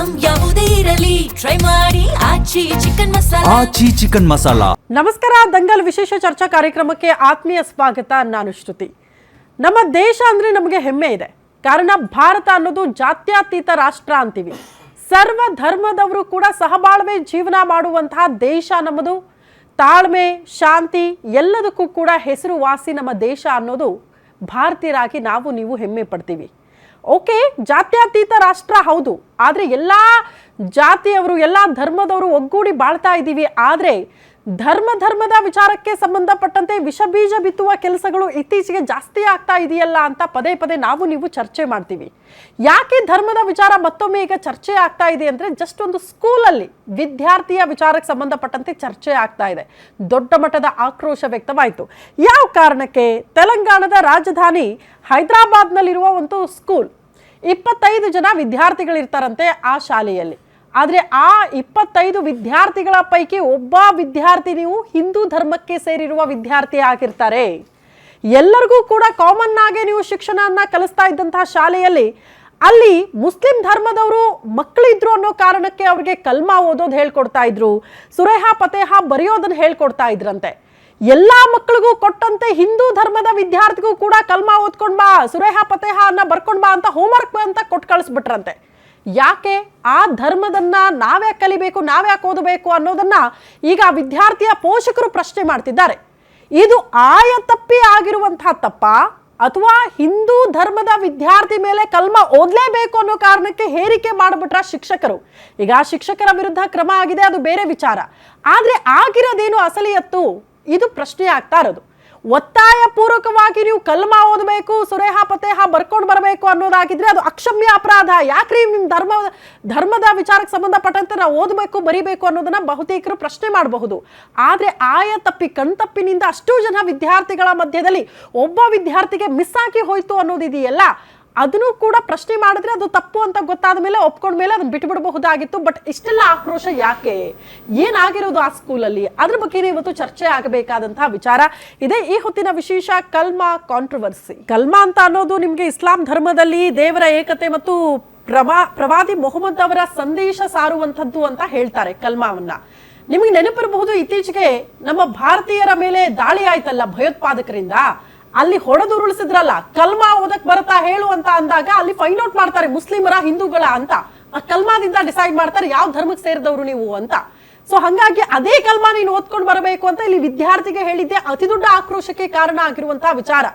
Item ಯಾವುದೇ ಇರಲಿ try ಮಾಡಿ ಆಚಿ ಚಿಕನ್ ಮಸಾಲಾ. ನಮಸ್ಕಾರ, ದಂಗಲ್ ವಿಶೇಷ ಚರ್ಚಾ ಕಾರ್ಯಕ್ರಮಕ್ಕೆ ಆತ್ಮೀಯ ಸ್ವಾಗತ. ನಾನು ಶ್ರುತಿ. ನಮ್ಮ ದೇಶ ಅಂದ್ರೆ ನಮಗೆ ಹೆಮ್ಮೆ ಇದೆ. ಕಾರಣ ಭಾರತ ಅನ್ನೋದು ಜಾತ್ಯತೀತ ರಾಷ್ಟ್ರ ಅಂತೀವಿ. ಸರ್ವ ಧರ್ಮದವರು ಕೂಡ ಸಹಬಾಳ್ವೆ ಜೀವನ ಮಾಡುವಂತಹ ದೇಶ ನಮ್ಮದು. ತಾಳ್ಮೆ, ಶಾಂತಿ ಎಲ್ಲದಕ್ಕೂ ಕೂಡ ಹೆಸರುವಾಸಿ ನಮ್ಮ ದೇಶ ಅನ್ನೋದು ಭಾರತೀಯರಾಗಿ ನಾವು ನೀವು ಹೆಮ್ಮೆ ಪಡ್ತೀವಿ. ಓಕೆ, ಜಾತ್ಯತೀತ ರಾಷ್ಟ್ರ ಹೌದು, ಆದರೆ ಎಲ್ಲ ಜಾತಿಯವರು ಎಲ್ಲ ಧರ್ಮದವರು ಒಗ್ಗೂಡಿ ಬಾಳ್ತಾ ಇದ್ದೀವಿ. ಆದರೆ ಧರ್ಮದ ವಿಚಾರಕ್ಕೆ ಸಂಬಂಧಪಟ್ಟಂತೆ ವಿಷಬೀಜ ಬಿತ್ತುವ ಕೆಲಸಗಳು ಇತ್ತೀಚೆಗೆ ಜಾಸ್ತಿ ಆಗ್ತಾ ಇದೆಯಲ್ಲ ಅಂತ ಪದೇ ಪದೇ ನಾವು ನೀವು ಚರ್ಚೆ ಮಾಡ್ತೀವಿ. ಯಾಕೆ ಧರ್ಮದ ವಿಚಾರ ಮತ್ತೊಮ್ಮೆ ಈಗ ಚರ್ಚೆ ಆಗ್ತಾ ಇದೆ ಅಂದರೆ, ಜಸ್ಟ್ ಒಂದು ಸ್ಕೂಲಲ್ಲಿ ವಿದ್ಯಾರ್ಥಿಯ ವಿಚಾರಕ್ಕೆ ಸಂಬಂಧಪಟ್ಟಂತೆ ಚರ್ಚೆ ಆಗ್ತಾ ಇದೆ. ದೊಡ್ಡ ಮಟ್ಟದ ಆಕ್ರೋಶ ವ್ಯಕ್ತವಾಯಿತು. ಯಾವ ಕಾರಣಕ್ಕೆ? ತೆಲಂಗಾಣದ ರಾಜಧಾನಿ ಹೈದರಾಬಾದ್ನಲ್ಲಿರುವ ಒಂದು ಸ್ಕೂಲ್, 25 ಜನ ವಿದ್ಯಾರ್ಥಿಗಳಿರ್ತಾರಂತೆ ಆ ಶಾಲೆಯಲ್ಲಿ. ಆದರೆ ಆ 25 ವಿದ್ಯಾರ್ಥಿಗಳ ಪೈಕಿ ಒಬ್ಬ ವಿದ್ಯಾರ್ಥಿನಿಯು ಹಿಂದೂ ಧರ್ಮಕ್ಕೆ ಸೇರಿರುವ ವಿದ್ಯಾರ್ಥಿ ಆಗಿರ್ತಾರೆ. ಎಲ್ಲರಿಗೂ ಕೂಡ ಕಾಮನ್ ಆಗಿ ನೀವು ಶಿಕ್ಷಣವನ್ನ ಕಲಿಸ್ತಾ ಇದ್ದಂತಹ ಶಾಲೆಯಲ್ಲಿ ಅಲ್ಲಿ ಮುಸ್ಲಿಂ ಧರ್ಮದವರು ಮಕ್ಕಳಿದ್ರು ಅನ್ನೋ ಕಾರಣಕ್ಕೆ ಅವ್ರಿಗೆ ಕಲ್ಮಾ ಓದೋದು ಹೇಳ್ಕೊಡ್ತಾ ಇದ್ರು, ಸುರೇಹ ಫತೇಹ ಬರೆಯೋದನ್ನ ಹೇಳ್ಕೊಡ್ತಾ ಇದ್ರಂತೆ. ಎಲ್ಲಾ ಮಕ್ಕಳಿಗೂ ಕೊಟ್ಟಂತೆ ಹಿಂದೂ ಧರ್ಮದ ವಿದ್ಯಾರ್ಥಿಗೂ ಕೂಡ ಕಲ್ಮಾ ಓದ್ಕೊಂಡ್ ಬಾ, ಸುರೇಹ ಫತೇಹ ಅನ್ನ ಬರ್ಕೊಂಡ್ ಬಾ ಅಂತ ಹೋಮ್ವರ್ಕ್ ಅಂತ ಕೊಟ್ಟು ಕಳಿಸ್ಬಿಟ್ರಂತೆ. ಯಾಕೆ? ಆ ಧರ್ಮದನ್ನ ನಾವ್ಯಾಕೆ ಕಲಿಬೇಕು, ನಾವ್ಯಾಕೆ ಓದಬೇಕು ಅನ್ನೋದನ್ನ ಈಗ ವಿದ್ಯಾರ್ಥಿಯ ಪೋಷಕರು ಪ್ರಶ್ನೆ ಮಾಡ್ತಿದ್ದಾರೆ. ಇದು ಆಯತಪ್ಪಿ ಆಗಿರುವಂತಹ ತಪ್ಪ, ಅಥವಾ ಹಿಂದೂ ಧರ್ಮದ ವಿದ್ಯಾರ್ಥಿ ಮೇಲೆ ಕಲ್ಮಾ ಓದಲೇಬೇಕು ಅನ್ನೋ ಕಾರಣಕ್ಕೆ ಹೇರಿಕೆ ಮಾಡಿಬಿಟ್ರ ಶಿಕ್ಷಕರು? ಈಗ ಆ ಶಿಕ್ಷಕರ ವಿರುದ್ಧ ಕ್ರಮ ಆಗಿದೆ, ಅದು ಬೇರೆ ವಿಚಾರ. ಆದ್ರೆ ಆಗಿರೋದೇನು ಅಸಲಿಯತ್ತು? ಇದು ಪ್ರಶ್ನೆ ಆಗ್ತಾ ಇರೋದು. ಒತ್ತಾಯ ಪೂರ್ವಕವಾಗಿ ನೀವು ಕಲ್ಮಾ ಓದಬೇಕು, ಸುರೇಹ ಫತೇಹ ಬರ್ಕೊಂಡು ಬರಬೇಕು ಅನ್ನೋದಾಗಿದ್ರೆ ಅದು ಅಕ್ಷಮ್ಯ ಅಪರಾಧ. ಯಾಕ್ರಿ ನಿಮ್ ಧರ್ಮದ ವಿಚಾರಕ್ಕೆ ಸಂಬಂಧಪಟ್ಟಂತೆ ನಾವು ಓದಬೇಕು ಬರಿಬೇಕು ಅನ್ನೋದನ್ನ ಬಹುತೇಕರು ಪ್ರಶ್ನೆ ಮಾಡಬಹುದು. ಆದ್ರೆ ಆಯತಪ್ಪಿ ಕಣ್ತಪ್ಪಿನಿಂದ ಅಷ್ಟು ಜನ ವಿದ್ಯಾರ್ಥಿಗಳ ಮಧ್ಯದಲ್ಲಿ ಒಬ್ಬ ವಿದ್ಯಾರ್ಥಿಗೆ ಮಿಸ್ ಆಗಿ ಹೋಯ್ತು ಅನ್ನೋದಿದೆಯಲ್ಲ, ಅದನ್ನು ಕೂಡ ಪ್ರಶ್ನೆ ಮಾಡಿದ್ರೆ ಅದು ತಪ್ಪು ಅಂತ ಗೊತ್ತಾದ ಮೇಲೆ ಒಪ್ಕೊಂಡ ಮೇಲೆ ಅದನ್ನ ಬಿಟ್ಟುಬಿಡಬಹುದಾಗಿತ್ತು. ಬಟ್ ಇಷ್ಟೆಲ್ಲ ಆಕ್ರೋಶ ಯಾಕೆ? ಏನಾಗಿರೋದು ಆ ಸ್ಕೂಲಲ್ಲಿ? ಅದ್ರ ಬಗ್ಗೆ ಇವತ್ತು ಚರ್ಚೆ ಆಗಬೇಕಾದಂತಹ ವಿಚಾರ ಇದೆ. ಈ ಹೊತ್ತಿನ ವಿಶೇಷ ಕಲ್ಮಾ ಕಾಂಟ್ರವರ್ಸಿ. ಕಲ್ಮಾ ಅಂತ ಅನ್ನೋದು ನಿಮ್ಗೆ ಇಸ್ಲಾಂ ಧರ್ಮದಲ್ಲಿ ದೇವರ ಏಕತೆ ಮತ್ತು ಪ್ರವಾದಿ ಮೊಹಮ್ಮದ್ ಅವರ ಸಂದೇಶ ಸಾರುವಂಥದ್ದು ಅಂತ ಹೇಳ್ತಾರೆ ಕಲ್ಮಾವನ್ನ. ನಿಮಗೆ ನೆನಪಿರಬಹುದು, ಇತ್ತೀಚೆಗೆ ನಮ್ಮ ಭಾರತೀಯರ ಮೇಲೆ ದಾಳಿ ಆಯ್ತಲ್ಲ ಭಯೋತ್ಪಾದಕರಿಂದ. ಅಲ್ಲಿ ಹೊಡೆದುರುಳಿಸಿದ್ರಲ್ಲ, ಕಲ್ಮಾ ಓದಕ್ ಬರತ್ತಾ ಹೇಳು ಅಂತ ಅಂದಾಗ ಅಲ್ಲಿ ಫೈಂಡ್ ಔಟ್ ಮಾಡ್ತಾರೆ ಮುಸ್ಲಿಮರ ಹಿಂದೂಗಳ ಅಂತ. ಆ ಕಲ್ಮಾದಿಂದ ಡಿಸೈಡ್ ಮಾಡ್ತಾರೆ ಯಾವ ಧರ್ಮಕ್ಕೆ ಸೇರಿದವರು ನೀವು ಅಂತ. ಸೊ ಹಂಗಾಗಿ ಅದೇ ಕಲ್ಮಾ ನೀನು ಓದ್ಕೊಂಡು ಬರಬೇಕು ಅಂತ ಇಲ್ಲಿ ವಿದ್ಯಾರ್ಥಿಗೆ ಹೇಳಿದ್ದೆ ಅತಿ ದೊಡ್ಡ ಆಕ್ರೋಶಕ್ಕೆ ಕಾರಣ ಆಗಿರುವಂತಹ ವಿಚಾರ.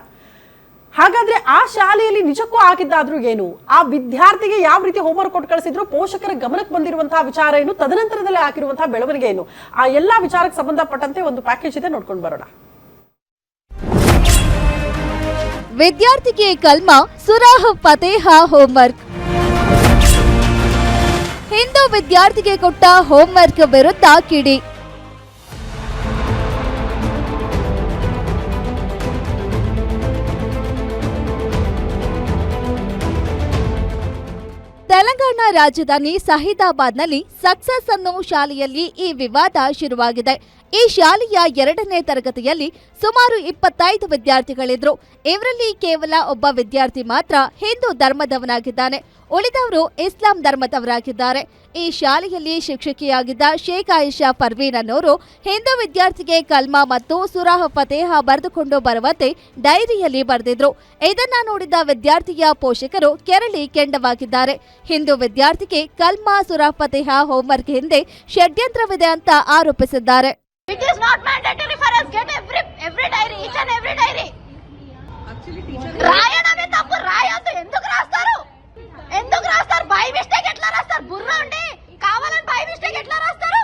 ಹಾಗಾದ್ರೆ ಆ ಶಾಲೆಯಲ್ಲಿ ನಿಜಕ್ಕೂ ಆಗಿದ್ದಾದ್ರೂ ಏನು? ಆ ವಿದ್ಯಾರ್ಥಿಗೆ ಯಾವ ರೀತಿ ಹೋಮ್ವರ್ಕ್ ಕೊಟ್ಟು ಕಳಿಸಿದ್ರು? ಪೋಷಕರ ಗಮನಕ್ಕೆ ಬಂದಿರುವಂತಹ ವಿಚಾರ ಏನು? ತದನಂತರದಲ್ಲಿ ಆಗಿರುವಂತಹ ಬೆಳವಣಿಗೆ ಏನು? ಆ ಎಲ್ಲಾ ವಿಚಾರಕ್ಕೆ ಸಂಬಂಧಪಟ್ಟಂತೆ ಒಂದು ಪ್ಯಾಕೇಜ್ ಇದೆ, ನೋಡ್ಕೊಂಡು ಬರೋಣ. ವಿದ್ಯಾರ್ಥಿಗೆ ಕಲ್ಮಾ, ಸುರಾಹ ಫತೇಹ ಹೋಮ್ವರ್ಕ್. ಹಿಂದೂ ವಿದ್ಯಾರ್ಥಿಗೆ ಕೊಟ್ಟ ಹೋಮ್ವರ್ಕ್ ವಿರುದ್ಧ ಕಿಡಿ. ತೆಲಂಗಾಣ ರಾಜಧಾನಿ ಸಹೀದಾಬಾದ್ನಲ್ಲಿ ಸಕ್ಸಸ್ ಅನ್ನೋ ಶಾಲೆಯಲ್ಲಿ ಈ ವಿವಾದ ಶುರುವಾಗಿದೆ. ಈ ಶಾಲೆಯ 2ನೇ ತರಗತಿಯಲ್ಲಿ ಸುಮಾರು 25 ವಿದ್ಯಾರ್ಥಿಗಳಿದ್ರು. ಇವರಲ್ಲಿ ಕೇವಲ ಒಬ್ಬ ವಿದ್ಯಾರ್ಥಿ ಮಾತ್ರ ಹಿಂದೂ ಧರ್ಮದವನಾಗಿದ್ದಾನೆ, ಉಳಿದವರು ಇಸ್ಲಾಂ ಧರ್ಮದವರಾಗಿದ್ದಾರೆ. ಈ ಶಾಲೆಯಲ್ಲಿ ಶಿಕ್ಷಕಿಯಾಗಿದ್ದ ಶೇಖ್ ಆಯಿಷಾ ಪರ್ವೀನ್ ಅನ್ನೋರು ಹಿಂದೂ ವಿದ್ಯಾರ್ಥಿಗೆ ಕಲ್ಮಾ ಮತ್ತು ಸುರಾಹ ಫತೇಹ ಬರೆದುಕೊಂಡು ಬರುವಂತೆ ಡೈರಿಯಲ್ಲಿ ಬರೆದಿದ್ರು. ಇದನ್ನ ನೋಡಿದ ವಿದ್ಯಾರ್ಥಿಯ ಪೋಷಕರು ಕೆರಳಿ ಕೆಂಡವಾಗಿದ್ದಾರೆ. ಹಿಂದೂ ವಿದ್ಯಾರ್ಥಿಗೆ ಕಲ್ಮಾ ಸುರಾಹ ಫತೇಹ ಹೋಮ್ವರ್ಕ್ ಹಿಂದೆ ಷಡ್ಯಂತ್ರವಿದೆ ಅಂತ ಆರೋಪಿಸಿದ್ದಾರೆ. It is not mandatory for us. Get every diary, each and every diary. Actually, teacher. రాయడమే తప్పు. రాయొద్దు. ఎందుకు రాస్తారు? బై మిస్టేక్ ఎట్లా రాస్తారు? బుర్ర ఉండి కావాలని బై మిస్టేక్ ఎట్లా రాస్తారు?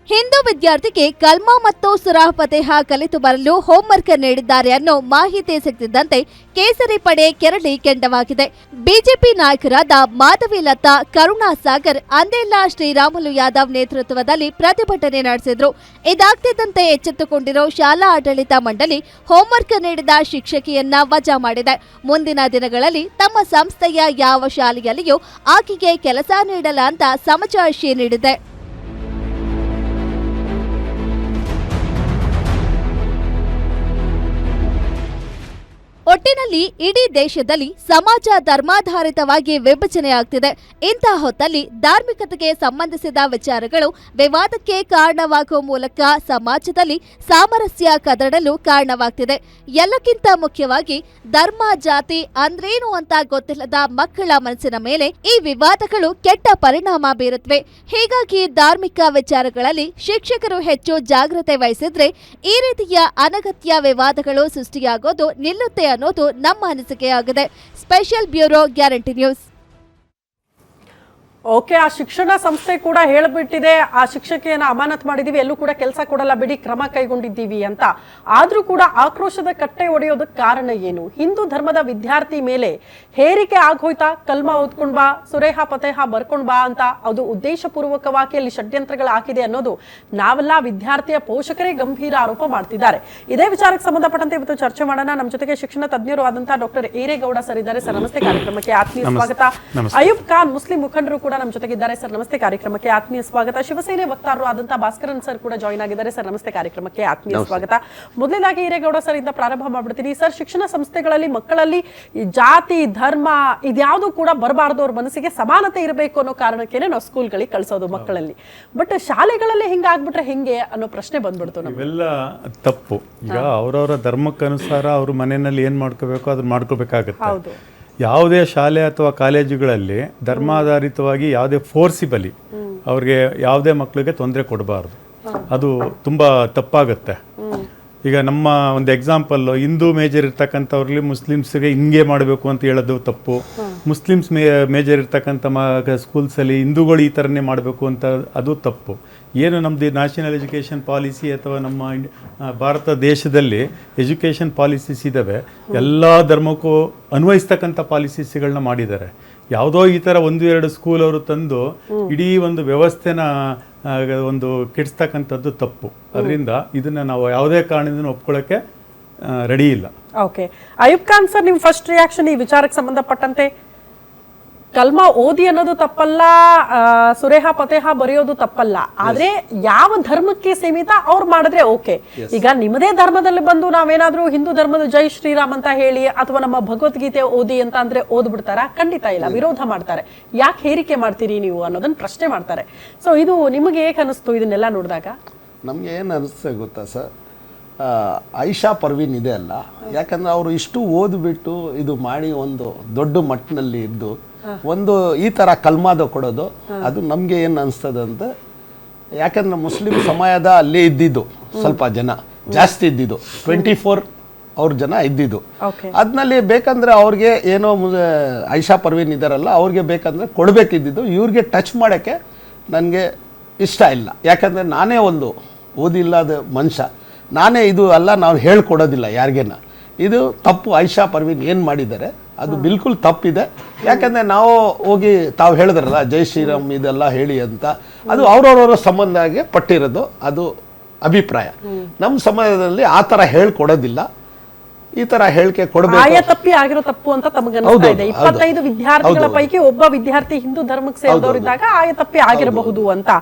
ಹಿಂದೂ ವಿದ್ಯಾರ್ಥಿಗೆ ಕಲ್ಮಾ ಮತ್ತು ಸುರಾಹ ಫತೇಹ ಕಲಿತು ಬರಲು ಹೋಮ್ವರ್ಕ್ ನೀಡಿದ್ದಾರೆ ಅನ್ನೋ ಮಾಹಿತಿ ಸಿಕ್ತಿದ್ದಂತೆ ಕೇಸರಿ ಪಡೆ ಕೆರಳಿ ಕೆಂಡವಾಗಿದೆ. ಬಿಜೆಪಿ ನಾಯಕರಾದ ಮಾಧವಿ ಲತಾ, ಕರುಣಾ ಸಾಗರ್, ಅಂದೇಲಾ ಶ್ರೀರಾಮುಲು ಯಾದವ್ ನೇತೃತ್ವದಲ್ಲಿ ಪ್ರತಿಭಟನೆ ನಡೆಸಿದ್ರು. ಇದಾಗ್ತಿದ್ದಂತೆ ಎಚ್ಚೆತ್ತುಕೊಂಡಿರೋ ಶಾಲಾ ಆಡಳಿತ ಮಂಡಳಿ ಹೋಮ್ವರ್ಕ್ ನೀಡಿದ ಶಿಕ್ಷಕಿಯನ್ನ ವಜಾ ಮಾಡಿದೆ. ಮುಂದಿನ ದಿನಗಳಲ್ಲಿ ತಮ್ಮ ಸಂಸ್ಥೆಯ ಯಾವ ಶಾಲೆಯಲ್ಲಿಯೂ ಆಕೆಗೆ ಕೆಲಸ ನೀಡಲ್ಲ ಅಂತ ಸಮಜಾಯಿಷಿ ನೀಡಿದೆ. ಒಟ್ಟಿನಲ್ಲಿ ಇಡೀ ದೇಶದಲ್ಲಿ ಸಮಾಜ ಧರ್ಮಾಧಾರಿತವಾಗಿ ವಿಭಜನೆಯಾಗ್ತಿದೆ. ಇಂತಹ ಹೊತ್ತಲ್ಲಿ ಧಾರ್ಮಿಕತೆಗೆ ಸಂಬಂಧಿಸಿದ ವಿಚಾರಗಳು ವಿವಾದಕ್ಕೆ ಕಾರಣವಾಗುವ ಮೂಲಕ ಸಮಾಜದಲ್ಲಿ ಸಾಮರಸ್ಯ ಕದಡಲು ಕಾರಣವಾಗ್ತಿದೆ. ಎಲ್ಲಕ್ಕಿಂತ ಮುಖ್ಯವಾಗಿ ಧರ್ಮ ಜಾತಿ ಅಂದ್ರೇನು ಅಂತ ಗೊತ್ತಿಲ್ಲದ ಮಕ್ಕಳ ಮನಸ್ಸಿನ ಮೇಲೆ ಈ ವಿವಾದಗಳು ಕೆಟ್ಟ ಪರಿಣಾಮ ಬೀರುತ್ತವೆ. ಹೀಗಾಗಿ ಧಾರ್ಮಿಕ ವಿಚಾರಗಳಲ್ಲಿ ಶಿಕ್ಷಕರು ಹೆಚ್ಚು ಜಾಗ್ರತೆ ವಹಿಸಿದ್ರೆ ಈ ರೀತಿಯ ಅನಗತ್ಯ ವಿವಾದಗಳು ಸೃಷ್ಟಿಯಾಗೋದು ನಿಲ್ಲುತ್ತೆ ಅನ್ನೋದು ನಮ್ಮ ಅನಿಸಿಕೆಯಾಗಿದೆ. Special bureau guarantee news. Okay, ಆ ಶಿಕ್ಷಣ ಸಂಸ್ಥೆ ಕೂಡ ಹೇಳಿಬಿಟ್ಟಿದೆ, ಆ ಶಿಕ್ಷಕಿಯನ್ನ ಅಮಾನತ್ ಮಾಡಿದೀವಿ, ಎಲ್ಲೂ ಕೂಡ ಕೆಲಸ ಕೊಡಲ್ಲ ಬಿಡಿ, ಕ್ರಮ ಕೈಗೊಂಡಿದ್ದೀವಿ ಅಂತ. ಆದ್ರೂ ಕೂಡ ಆಕ್ರೋಶದ ಕಟ್ಟೆ ಒಡೆಯೋದಕ್ಕೆ ಕಾರಣ ಏನು? ಹಿಂದೂ ಧರ್ಮದ ವಿದ್ಯಾರ್ಥಿ ಮೇಲೆ ಹೇರಿಕೆ ಆಗೋಯ್ತಾ? ಕಲ್ಮಾ ಓದ್ಕೊಂಡ್ ಬಾ, ಸುರೇಹ ಪತೇಹ ಬರ್ಕೊಂಡ್ ಬಾ ಅಂತ ಅದು ಉದ್ದೇಶಪೂರ್ವಕವಾಗಿ ಅಲ್ಲಿ ಷಡ್ಯಂತ್ರಗಳು ಹಾಕಿದೆ ಅನ್ನೋದು ನಾವೆಲ್ಲ ವಿದ್ಯಾರ್ಥಿಯ ಪೋಷಕರೇ ಗಂಭೀರ ಆರೋಪ ಮಾಡ್ತಿದ್ದಾರೆ. ಇದೇ ವಿಚಾರಕ್ಕೆ ಸಂಬಂಧಪಟ್ಟಂತೆ ಇವತ್ತು ಚರ್ಚೆ ಮಾಡೋಣ. ನಮ್ಮ ಜೊತೆಗೆ ಶಿಕ್ಷಣ ತಜ್ಞರು ಆದಂತಹ ಡಾಕ್ಟರ್ ಏರೇಗೌಡ ಸರ್ ಇದ್ದಾರೆ. ಸರ್ ನಮಸ್ತೆ, ಕಾರ್ಯಕ್ರಮಕ್ಕೆ ಆತ್ಮೀಯ ಸ್ವಾಗತ. ಅಯೂಬ್ ಖಾನ್ ಮುಸ್ಲಿಂ ಮುಖಂಡರು ಕೂಡ ನಮ್ಮ ಜೊತೆಗಿದ್ದಾರೆ. ಸರ್ ನಮಸ್ತೆ, ಕಾರ್ಯಕ್ರಮಕ್ಕೆ ಆತ್ಮೀಯ ಸ್ವಾಗತ. ಶಿವಸೇನೆ ವಕ್ತಾರರು ಆದಂತಹ ಭಾಸ್ಕರನ್ ಸರ್ ಕೂಡ ಜಾಯಿನ್ ಆಗಿದ್ದಾರೆ. ಸರ್ ನಮಸ್ತೆ, ಕಾರ್ಯಕ್ರಮಕ್ಕೆ ಆತ್ಮೀಯ ಸ್ವಾಗತ. ಮೊದಲನೇದಾಗಿ ಹಿರೇಗೌಡ ಸರ್ ಇಂದ ಪ್ರಾರಂಭ ಮಾಡ್ಬಿಡ್ತೀನಿ. ಸರ್, ಶಿಕ್ಷಣ ಸಂಸ್ಥೆಗಳಲ್ಲಿ ಮಕ್ಕಳಲ್ಲಿ ಜಾತಿ ಧರ್ಮ ಇದ್ಯಾವುದು ಕೂಡ ಬರಬಾರ್ದು, ಅವ್ರ ಮನಸ್ಸಿಗೆ ಸಮಾನತೆ ಇರಬೇಕು ಅನ್ನೋ ಕಾರಣಕ್ಕೇನೆ ನಾವು ಸ್ಕೂಲ್ಗಳಿಗೆ ಕಳಿಸೋದು ಮಕ್ಕಳಲ್ಲಿ. ಬಟ್ ಶಾಲೆಗಳಲ್ಲಿ ಹಿಂಗಾಗ್ಬಿಟ್ರೆ ಹೆಂಗೆ ಅನ್ನೋ ಪ್ರಶ್ನೆ ಬಂದ್ಬಿಡ್ತು ನಮ್ಗೆ. ಇವೆಲ್ಲ ತಪ್ಪು. ಈಗ ಅವರವರ ಧರ್ಮಕ್ಕನುಸಾರ ಅವ್ರ ಮನೆಯಲ್ಲಿ ಏನ್ ಮಾಡ್ಕೋಬೇಕು ಅದನ್ನ ಮಾಡ್ಕೋಬೇಕಾಗತ್ತೆ. ಹೌದು. ಯಾವುದೇ ಶಾಲೆ ಅಥವಾ ಕಾಲೇಜುಗಳಲ್ಲಿ ಧರ್ಮಾಧಾರಿತವಾಗಿ ಯಾವುದೇ ಫೋರ್ಸಿಬಲಿ ಅವ್ರಿಗೆ ಯಾವುದೇ ಮಕ್ಕಳಿಗೆ ತೊಂದರೆ ಕೊಡಬಾರ್ದು. ಅದು ತುಂಬ ತಪ್ಪಾಗುತ್ತೆ. ಈಗ ನಮ್ಮ ಒಂದು ಎಕ್ಸಾಂಪಲ್, ಹಿಂದೂ ಮೇಜರ್ ಇರ್ತಕ್ಕಂಥವ್ರಲ್ಲಿ ಮುಸ್ಲಿಮ್ಸ್ಗೆ ಹಿಂಗೆ ಮಾಡಬೇಕು ಅಂತ ಹೇಳೋದು ತಪ್ಪು. ಮುಸ್ಲಿಮ್ಸ್ ಮೇಜರ್ ಇರ್ತಕ್ಕಂಥ ಸ್ಕೂಲ್ಸಲ್ಲಿ ಹಿಂದೂಗಳು ಈ ಥರನೇ ಮಾಡಬೇಕು ಅಂತ ಅದು ತಪ್ಪು. ಏನು ನಮ್ಮದು ನ್ಯಾಷನಲ್ ಎಜುಕೇಷನ್ ಪಾಲಿಸಿ ಅಥವಾ ನಮ್ಮ ಭಾರತ ದೇಶದಲ್ಲಿ ಎಜುಕೇಷನ್ ಪಾಲಿಸೀಸ್ ಇದ್ದಾವೆ, ಎಲ್ಲ ಧರ್ಮಕ್ಕೂ ಅನ್ವಯಿಸ್ತಕ್ಕಂಥ ಪಾಲಿಸೀಸ್ಗಳನ್ನ ಮಾಡಿದ್ದಾರೆ. ಯಾವುದೋ ಈ ಥರ 1-2 ಸ್ಕೂಲ್ ಅವರು ತಂದು ಇಡೀ ಒಂದು ವ್ಯವಸ್ಥೆನ ಒಂದು ಕೆಡಿಸ್ತಕ್ಕಂಥದ್ದು ತಪ್ಪು. ಅದರಿಂದ ಇದನ್ನು ನಾವು ಯಾವುದೇ ಕಾರಣದಿಂದ ಒಪ್ಕೊಳ್ಳೋಕ್ಕೆ ರೆಡಿ ಇಲ್ಲ. ಓಕೆ, ಅಯೂಬ್ ಖಾನ್ ಸರ್, ನಿಮ್ಮ ಫಸ್ಟ್ ರಿಯಾಕ್ಷನ್ ಈ ವಿಚಾರಕ್ಕೆ ಸಂಬಂಧಪಟ್ಟಂತೆ? ಕಲ್ಮಾ ಓದಿ ಅನ್ನೋದು ತಪ್ಪಲ್ಲ, ಸುರೇಹ ಪತೇಹ ಬರೆಯೋದು ತಪ್ಪಲ್ಲ, ಆದ್ರೆ ಯಾವ ಧರ್ಮಕ್ಕೆ ಸೀಮಿತ ಅವ್ರು ಮಾಡಿದ್ರೆ ಓಕೆ. ಈಗ ನಿಮ್ಮದೇ ಧರ್ಮದಲ್ಲಿ ಬಂದು ನಾವೇನಾದ್ರೂ ಹಿಂದೂ ಧರ್ಮದ ಜೈ ಶ್ರೀರಾಮ್ ಅಂತ ಹೇಳಿ ಅಥವಾ ನಮ್ಮ ಭಗವದ್ಗೀತೆ ಓದಿ ಅಂತ ಅಂದ್ರೆ ಓದ್ಬಿಡ್ತಾರ? ಖಂಡಿತ ಇಲ್ಲ, ವಿರೋಧ ಮಾಡ್ತಾರೆ. ಯಾಕೆ ಹೇರಿಕೆ ಮಾಡ್ತೀರಿ ನೀವು ಅನ್ನೋದನ್ನ ಪ್ರಶ್ನೆ ಮಾಡ್ತಾರೆ. ಸೊ ಇದು ನಿಮಗೆ ಹೇಗೆ ಅನಿಸ್ತು ಇದನ್ನೆಲ್ಲ ನೋಡಿದಾಗ? ನಮಗೆ ಏನು ಅನಿಸ್ತದೆ ಗೊತ್ತಾ ಸರ್, ಆಯಿಷಾ ಪರ್ವೀನ್ ಇದೆ ಅಲ್ಲ, ಯಾಕಂದ್ರೆ ಅವರು ಇಷ್ಟು ಓದ್ಬಿಟ್ಟು ಇದು ಮಾಡಿ ಒಂದು ದೊಡ್ಡ ಮಟ್ಟಿನಲ್ಲಿ ಇದ್ದು ಒಂದು ಈ ಥರ ಕಲ್ಮಾದ ಕೊಡೋದು, ಅದು ನಮಗೆ ಏನು ಅನಿಸ್ತದೆ ಅಂತ. ಯಾಕಂದ್ರೆ ಮುಸ್ಲಿಂ ಸಮಯದ ಅಲ್ಲೇ ಇದ್ದಿದ್ದು ಸ್ವಲ್ಪ ಜನ ಜಾಸ್ತಿ ಇದ್ದಿದ್ದು, 24 ಅವ್ರ ಜನ ಇದ್ದಿದ್ದು. ಅದ್ನಲ್ಲಿ ಬೇಕಂದ್ರೆ ಅವ್ರಿಗೆ ಏನೋ ಆಯಿಷಾ ಪರ್ವೀನ್ ಇದ್ದಾರಲ್ಲ, ಅವ್ರಿಗೆ ಬೇಕಂದ್ರೆ ಕೊಡಬೇಕಿದ್ದಿದ್ದು. ಇವ್ರಿಗೆ ಟಚ್ ಮಾಡೋಕ್ಕೆ ನನಗೆ ಇಷ್ಟ ಇಲ್ಲ. ಯಾಕಂದರೆ ನಾನೇ ಒಂದು ಓದಿಲ್ಲದ ಮನುಷ್ಯ, ನಾನೇ ಇದು ಅಲ್ಲ ನಾವು ಹೇಳ್ಕೊಡೋದಿಲ್ಲ ಯಾರಿಗೇನ. ಇದು ತಪ್ಪು. ಆಯಿಷಾ ಪರ್ವೀನ್ ಏನು ಮಾಡಿದ್ದಾರೆ ಅದು ಬಿಲ್ಕುಲ್ ತಪ್ಪಿದೆ. ಯಾಕಂದರೆ ನಾವು ಹೋಗಿ ತಾವು ಹೇಳಿದ್ರಲ್ಲ ಜೈ ಶ್ರೀರಾಮ್ ಇದೆಲ್ಲ ಹೇಳಿ ಅಂತ, ಅದು ಅವ್ರವ್ರವ್ರ ಸಂಬಂಧಗೆ ಪಟ್ಟಿರೋದು, ಅದು ಅಭಿಪ್ರಾಯ. ನಮ್ಮ ಸಮಯದಲ್ಲಿ ಆ ಥರ ಹೇಳ್ಕೊಡೋದಿಲ್ಲ. ಈ ತರ ಹೇಳಿಕೆ ಕೊಡಬೇಕು. ಆಯ ತಪ್ಪಿ ಆಗಿರೋ ತಪ್ಪು ಅಂತ ತಮಗೆ ಅನಿಸ್ತಾ ಇದೆ. 25 ವಿದ್ಯಾರ್ಥಿಗಳ ಪೈಕಿ ಒಬ್ಬ ವಿದ್ಯಾರ್ಥಿ ಹಿಂದೂ ಧರ್ಮಕ್ಕೆ ಸೇರಿದವರಿದ್ದಾಗ ಆಯ ತಪ್ಪಿ ಆಗಿರಬಹುದು ಅಂತ.